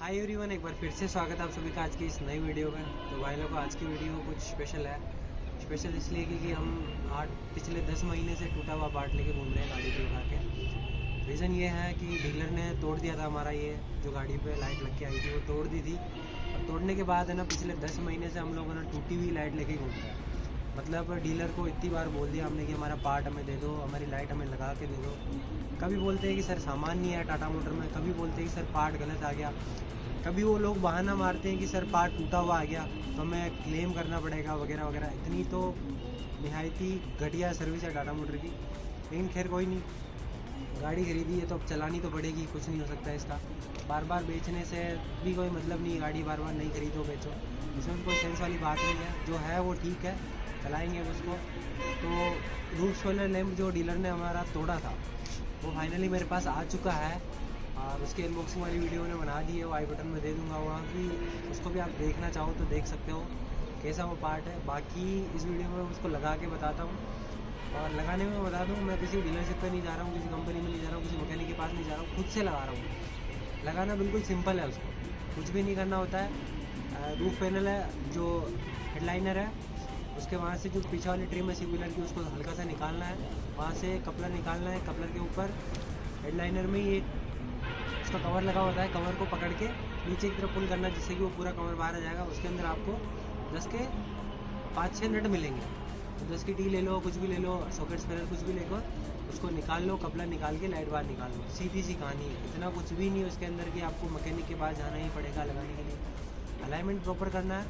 Hi everyone, एक बार फिर से स्वागत है आप सभी का आज की इस नई वीडियो में। तो भाई लोगों, आज की वीडियो कुछ स्पेशल है। स्पेशल इसलिए क्योंकि हम पिछले 10 महीने से टूटा हुआ पार्ट लेके घूम रहे हैं गाड़ी पे उठा के। रीज़न ये है कि डीलर ने तोड़ दिया था हमारा ये जो गाड़ी पे लाइट लग के आई थी, वो तोड़ दी थी। और तोड़ने के बाद है ना, पिछले 10 महीने से हम लोगों ने टूटी हुई लाइट लेके घूम रहे हैं। मतलब डीलर को इतनी बार बोल दिया हमने कि हमारा पार्ट हमें दे दो, हमारी लाइट हमें लगा के दे दो। कभी बोलते हैं कि सर सामान नहीं है टाटा मोटर में, कभी बोलते हैं कि सर पार्ट गलत आ गया, कभी वो लोग बहाना मारते हैं कि सर पार्ट टूटा हुआ आ गया तो हमें क्लेम करना पड़ेगा वगैरह वगैरह। इतनी तो निहायत ही घटिया सर्विस है टाटा मोटर की। लेकिन खैर कोई नहीं, गाड़ी खरीदी है तो अब चलानी तो पड़ेगी, कुछ नहीं हो सकता इसका। बार बार बेचने से भी कोई मतलब नहीं, गाड़ी बार बार नहीं खरीदो बेचो, इसमें कोई सेंस वाली बात नहीं है। जो है वो ठीक है, चलाएंगे अब उसको। तो रूफ स्पॉइलर लैंप जो डीलर ने हमारा तोड़ा था वो फाइनली मेरे पास आ चुका है और उसकी अनबॉक्सिंग वाली वीडियो मैंने बना दी है, वो आई बटन में दे दूंगा वहाँ की। उसको भी आप देखना चाहो तो देख सकते हो कैसा वो पार्ट है। बाकी इस वीडियो में उसको लगा के बताता हूँ, और लगाने में बता दूँ मैं किसी डीलरशिप पे नहीं जा रहा हूँ, किसी कंपनी में नहीं जा रहा हूँ, किसी मैकेनिक के पास नहीं जा रहा हूँ, खुद से लगा रहा हूँ। लगाना बिल्कुल सिंपल है, उसको कुछ भी नहीं करना होता है। रूफ पैनल है, जो हेडलाइनर है, उसके वहाँ से जो पीछे वाली ट्रिम है सिविलर की, उसको हल्का सा निकालना है। वहाँ से कपलर निकालना है, कपलर के ऊपर हेडलाइनर में ये उसका कवर लगा होता है, कवर को पकड़ के नीचे की तरफ पुल करना है जिससे कि वो पूरा कवर बाहर आ जाएगा। उसके अंदर आपको 10 के 5-6 नट मिलेंगे। तो 10 की टी ले लो, कुछ भी ले लो, सॉकेट स्पेनर कुछ भी लेकर उसको निकाल लो, कपड़ा निकाल के लाइट बाहर निकाल लो। सीधी सी कहानी है, इतना कुछ भी नहीं है उसके अंदर कि आपको मैकेनिक के पास जाना ही पड़ेगा लगाने के लिए। अलाइनमेंट प्रॉपर करना है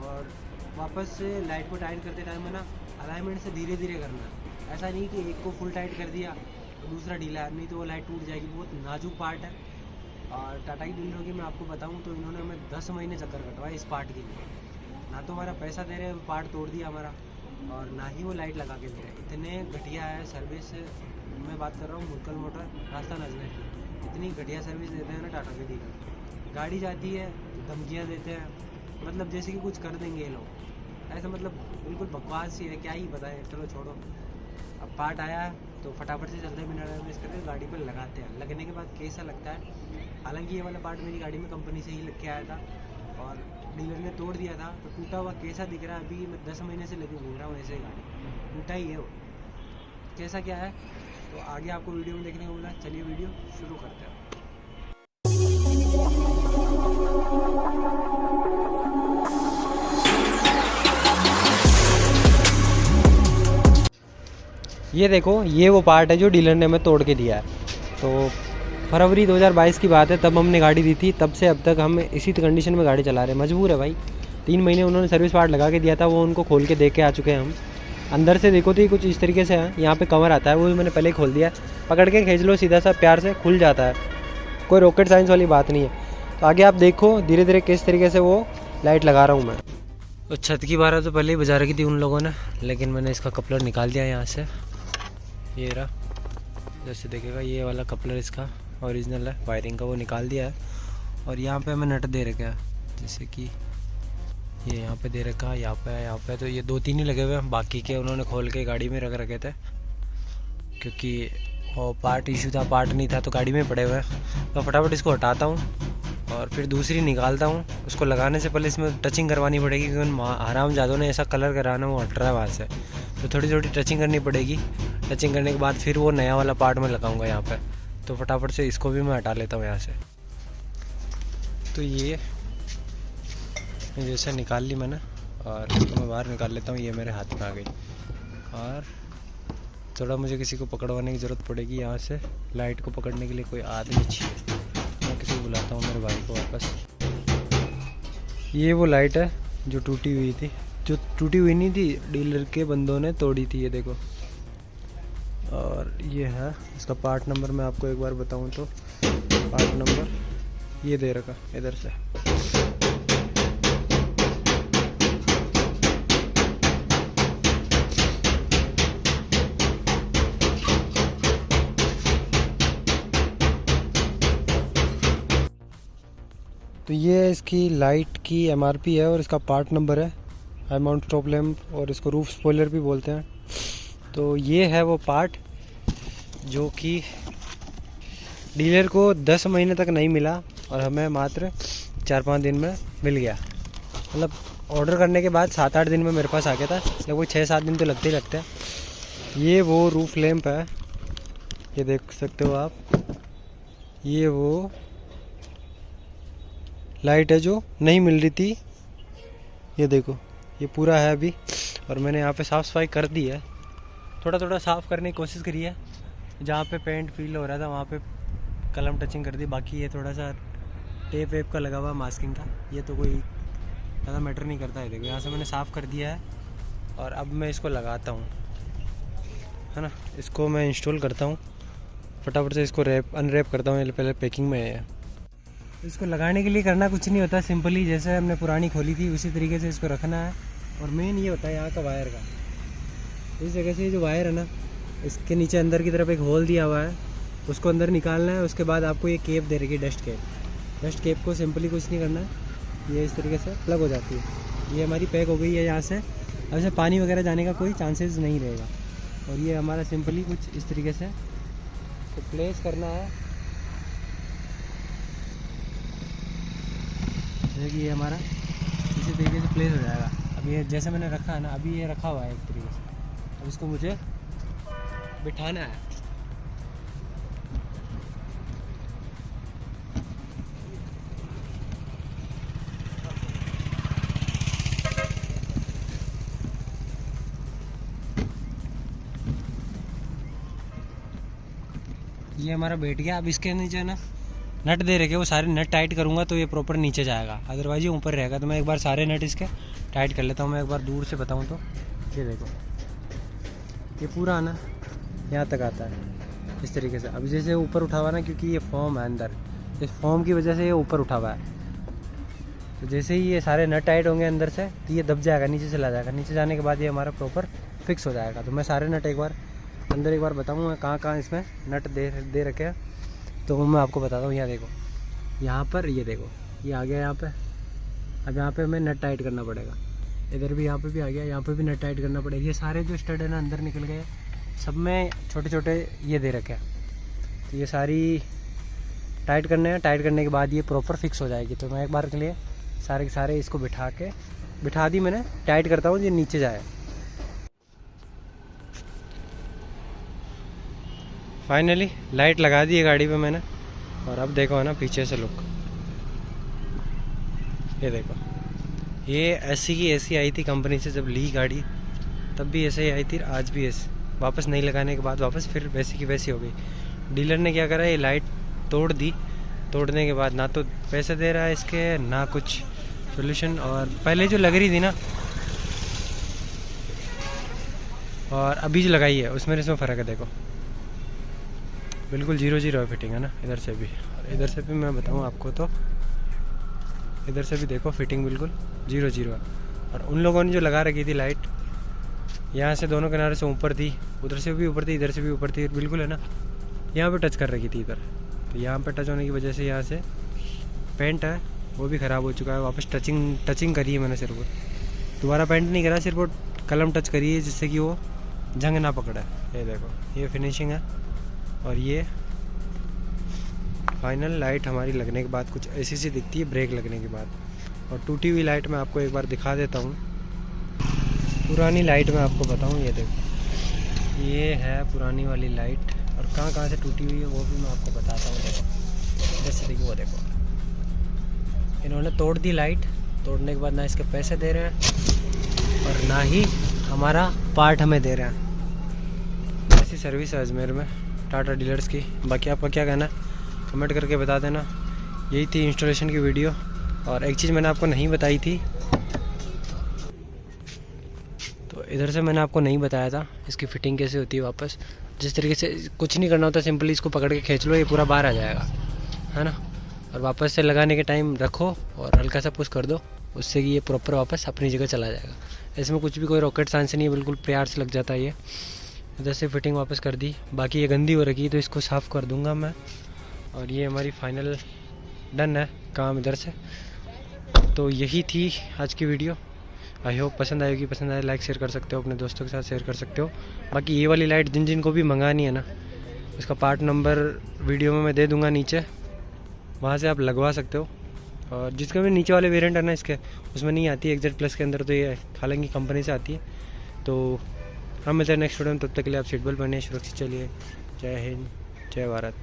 और वापस से लाइट को टाइट करते टाइम में ना अलाइनमेंट से धीरे धीरे करना है। ऐसा नहीं कि एक को फुल टाइट कर दिया तो दूसरा ढीला है, नहीं तो वो लाइट टूट जाएगी। बहुत नाजुक पार्ट है। और टाटा की डीलरों की मैं आपको बताऊं तो इन्होंने हमें 10 महीने चक्कर कटवाए इस पार्ट के लिए। ना तो हमारा पैसा दे रहे, पार्ट तोड़ दिया हमारा, और ना ही वो लाइट लगा के दे रहे। इतने घटिया है सर्विस। मैं बात कर रहा हूँ मुरकल मोटर रास्ता नजर की। इतनी घटिया सर्विस देते हैं ना टाटा के डीलर। गाड़ी जाती है, धमकियाँ देते हैं, मतलब जैसे कि कुछ कर देंगे ये लोग, ऐसा मतलब बिल्कुल बकवास ही है। क्या ही बताएं, चलो छोड़ो। अब पार्ट आया तो फटाफट से चलते बिना डैमेज करके गाड़ी पर लगाते हैं। लगने के बाद कैसा लगता है। हालांकि ये वाला पार्ट मेरी गाड़ी में कंपनी से ही लग के आया था और डीलर ने तोड़ दिया था, तो टूटा हुआ कैसा दिख रहा है। अभी मैं 10 महीने से लेके घूम रहा हूँ ऐसे ही, गाड़ी टूटा ही है वो। कैसा क्या है तो आगे आपको वीडियो में देखने को मिला। चलिए वीडियो शुरू करते हैं। ये देखो, ये वो पार्ट है जो डीलर ने हमें तोड़ के दिया है। तो फरवरी 2022 की बात है, तब हमने गाड़ी दी थी। तब से अब तक हम इसी कंडीशन में गाड़ी चला रहे हैं। मजबूर है भाई, 3 महीने उन्होंने सर्विस पार्ट लगा के दिया था, वो उनको खोल के देख के आ चुके हैं हम। अंदर से देखो तो ये कुछ इस तरीके से है। यहाँ पे कवर आता है, वो भी मैंने पहले खोल दिया। पकड़ के खींच लो, सीधा सा प्यार से खुल जाता है। कोई रॉकेट साइंस वाली बात नहीं है। तो आगे आप देखो धीरे धीरे किस तरीके से वो लाइट लगा रहा हूँ मैं। तो छत की बारह तो पहले ही बजा रखी थी उन लोगों ने, लेकिन मैंने इसका कपलर निकाल दिया यहाँ से। ये रहा, जैसे देखेगा ये वाला कपलर इसका ओरिजिनल है वायरिंग का, वो निकाल दिया है। और यहाँ पे हमें नट दे रखा है, जैसे कि ये यहाँ पे दे रखा है, यहाँ पे तो ये 2-3 ही लगे हुए हैं। बाकी के उन्होंने खोल के गाड़ी में रख रखे थे, क्योंकि वो पार्ट इशू था, पार्ट नहीं था तो गाड़ी में पड़े हुए हैं। तो फटाफट इसको हटाता हूँ और फिर दूसरी निकालता हूँ। उसको लगाने से पहले इसमें टचिंग करवानी पड़ेगी, क्योंकि आराम जादू ने ऐसा कलर कराना, वो हट रहा है वहाँ से, तो थोड़ी थोड़ी टचिंग करनी पड़ेगी। टचिंग करने के बाद फिर वो नया वाला पार्ट में लगाऊंगा यहाँ पे। तो फटाफट से इसको भी मैं हटा लेता हूँ यहाँ से। तो ये जैसे निकाल ली मैंने, और इसको मैं बाहर निकाल लेता हूँ। ये मेरे हाथ में आ गई, और थोड़ा मुझे किसी को पकड़वाने की ज़रूरत पड़ेगी यहाँ से। लाइट को पकड़ने के लिए कोई आदमी चाहिए, मैं किसी को बुलाता हूँ, मेरे भाई को वापस। ये वो लाइट है जो टूटी हुई थी, जो टूटी हुई नहीं थी, डीलर के बंदों ने तोड़ी थी, ये देखो। और ये है इसका पार्ट नंबर। मैं आपको एक बार बताऊं तो पार्ट नंबर ये दे रखा इधर से। तो ये इसकी लाइट की MRP है और इसका पार्ट नंबर है, हाई माउंट टॉप लैंप, और इसको रूफ स्पॉइलर भी बोलते हैं। तो ये है वो पार्ट जो कि डीलर को 10 महीने तक नहीं मिला। और हमें मात्र 4-5 दिन में मिल गया। मतलब ऑर्डर करने के बाद 7-8 दिन में मेरे पास आ गया था, लगभग 6-7 दिन तो लगते ही लगते हैं। ये वो रूफ लैंप है, ये देख सकते हो आप। ये वो लाइट है जो नहीं मिल रही थी, ये देखो ये पूरा है अभी। और मैंने यहाँ पे साफ़ सफाई कर दी है, थोड़ा थोड़ा साफ़ करने की कोशिश करी है। जहाँ पे पेंट फील हो रहा था वहाँ पे कलम टचिंग कर दी। बाकी ये थोड़ा सा टेप वेप का लगा हुआ मास्किंग का, ये तो कोई ज़्यादा मैटर नहीं करता है। देखो यहाँ से मैंने साफ़ कर दिया है और अब मैं इसको लगाता हूँ, है ना। इसको मैं इंस्टॉल करता हूँ, फटाफट से इसको अनरैप करता हूँ। पहले पैकिंग में है। इसको लगाने के लिए करना कुछ नहीं होता, सिंपली जैसे हमने पुरानी खोली थी उसी तरीके से इसको रखना है। और मेन ये होता है यहाँ का वायर का, इस जगह से जो वायर है ना, इसके नीचे अंदर की तरफ एक होल दिया हुआ है, उसको अंदर निकालना है। उसके बाद आपको ये केप दे रही है, डस्ट केप को सिंपली कुछ नहीं करना है, ये इस तरीके से प्लग हो जाती है। ये हमारी पैक हो गई है यहाँ से। अब से पानी वगैरह जाने का कोई चांसेस नहीं रहेगा। और ये हमारा सिंपली कुछ इस तरीके से तो प्लेस करना है, जैसे कि ये हमारा इसी तरीके से प्लेस हो जाएगा। अब ये जैसे मैंने रखा है ना, अभी ये रखा हुआ है एक तरीके से, अब इसको मुझे बिठाना है। ये हमारा बैठ गया। अब इसके नीचे ना नट दे रखे, वो सारे नट टाइट करूँगा तो ये प्रॉपर नीचे जाएगा, अदरवाइज ये ऊपर रहेगा। तो मैं एक बार सारे नट इसके टाइट कर लेता हूँ। मैं एक बार दूर से बताऊँ तो ये देखो, ये पूरा ना यहाँ तक आता है इस तरीके से। अब जैसे ऊपर उठा हुआ ना, क्योंकि ये फॉर्म है अंदर, इस फॉर्म की वजह से ये ऊपर उठा हुआ है। तो जैसे ही ये सारे नट टाइट होंगे अंदर से, तो ये दब जाएगा, नीचे चला जाएगा। नीचे जाने के बाद ये हमारा प्रॉपर फिक्स हो जाएगा। तो मैं सारे नट एक बार अंदर एक बार बताऊँगा कहाँ कहाँ इसमें नट दे रखे हैं, तो मैं आपको बताता हूँ। यहाँ देखो, यहाँ पर ये देखो, ये आ गया यहाँ पे। अब यहाँ पे हमें नट टाइट करना पड़ेगा। इधर भी, यहाँ पे भी आ गया, यहाँ पे भी नट टाइट करना पड़ेगा। ये सारे जो स्टड है ना अंदर निकल गए, सब में छोटे छोटे ये दे रखे हैं। तो ये सारी टाइट करने हैं। टाइट करने के बाद ये प्रॉपर फिक्स हो जाएगी। तो मैं एक बार के लिए सारे के सारे इसको बिठा दी मैंने, टाइट करता हूँ ये नीचे जाए। फाइनली लाइट लगा दी है गाड़ी पे मैंने। और अब देखो है ना पीछे से लुक, ये देखो, ये ऐसी की ऐसी आई थी कंपनी से। जब ली गाड़ी तब भी ऐसे ही आई थी, आज भी ऐसे। वापस नहीं लगाने के बाद वापस फिर वैसी की वैसी हो गई। डीलर ने क्या करा, ये लाइट तोड़ दी। तोड़ने के बाद ना तो पैसे दे रहा है इसके, ना कुछ सोल्यूशन। और पहले जो लग रही थी ना और अभी जो लगाई है उसमें इसमें फ़र्क है। देखो बिल्कुल 0-0 है फिटिंग, है ना। इधर से भी और इधर से भी मैं बताऊँ आपको, तो इधर से भी देखो फिटिंग बिल्कुल 0-0 है। और उन लोगों ने जो लगा रखी थी लाइट, यहाँ से दोनों किनारे से ऊपर थी, उधर से भी ऊपर थी, इधर से भी ऊपर थी, बिल्कुल है ना। यहाँ पे टच कर रखी थी इधर, तो यहाँ पे टच होने की वजह से यहाँ से पेंट है वो भी ख़राब हो चुका है। वापस टचिंग करी है मैंने, सिर्फ दोबारा पेंट नहीं करा, सिर्फ वो कलम टच करी है जिससे कि वो जंग ना पकड़े। ये देखो, ये फिनिशिंग है। और ये फाइनल लाइट हमारी लगने के बाद कुछ ऐसी सी दिखती है ब्रेक लगने के बाद। और टूटी हुई लाइट मैं आपको एक बार दिखा देता हूँ। पुरानी लाइट मैं आपको बताऊँ, ये देखो, ये है पुरानी वाली लाइट। और कहाँ कहाँ से टूटी हुई है वो भी मैं आपको बताता हूँ। देखो जैसे देखो, वो देखो, इन्होंने तोड़ दी लाइट। तोड़ने के बाद ना इसके पैसे दे रहे हैं और ना ही हमारा पार्ट हमें दे रहे हैं। ऐसी सर्विस है अजमेर में टाटा डीलर्स की। बाकी आपका क्या कहना है कमेंट करके बता देना। यही थी इंस्टॉलेशन की वीडियो। और एक चीज़ मैंने आपको नहीं बताई थी, तो इधर से मैंने आपको नहीं बताया था इसकी फ़िटिंग कैसे होती है। वापस जिस तरीके से, कुछ नहीं करना होता, सिंपली इसको पकड़ के खींच लो, ये पूरा बाहर आ जाएगा, है ना। और वापस से लगाने के टाइम रखो और हल्का सा पुश कर दो, उससे कि ये प्रॉपर वापस अपनी जगह चला जाएगा। इसमें कुछ भी कोई रॉकेट साइंस नहीं है, बिल्कुल प्यार से लग जाता है ये। इधर से फिटिंग वापस कर दी। बाकी ये गंदी हो रखी है तो इसको साफ़ कर दूंगा मैं। और ये हमारी फाइनल डन है काम इधर से। तो यही थी आज की वीडियो। आई होप पसंद आएगी। पसंद आए लाइक शेयर कर सकते हो, अपने दोस्तों के साथ शेयर कर सकते हो। बाकी ये वाली लाइट जिन जिन को भी मंगानी है ना, इसका पार्ट नंबर वीडियो में मैं दे दूँगा नीचे, वहाँ से आप लगवा सकते हो। और जिसका भी नीचे वाले वेरिएंट है ना इसके, उसमें नहीं आती है XZ+ के अंदर, तो ये हालांकि कंपनी से आती है। तो हम मिलते हैं नेक्स्ट वीडियो में, तब तक के लिए आप सीट बेल्ट पहनिए, सुरक्षित चलिए। जय हिंद, जय भारत।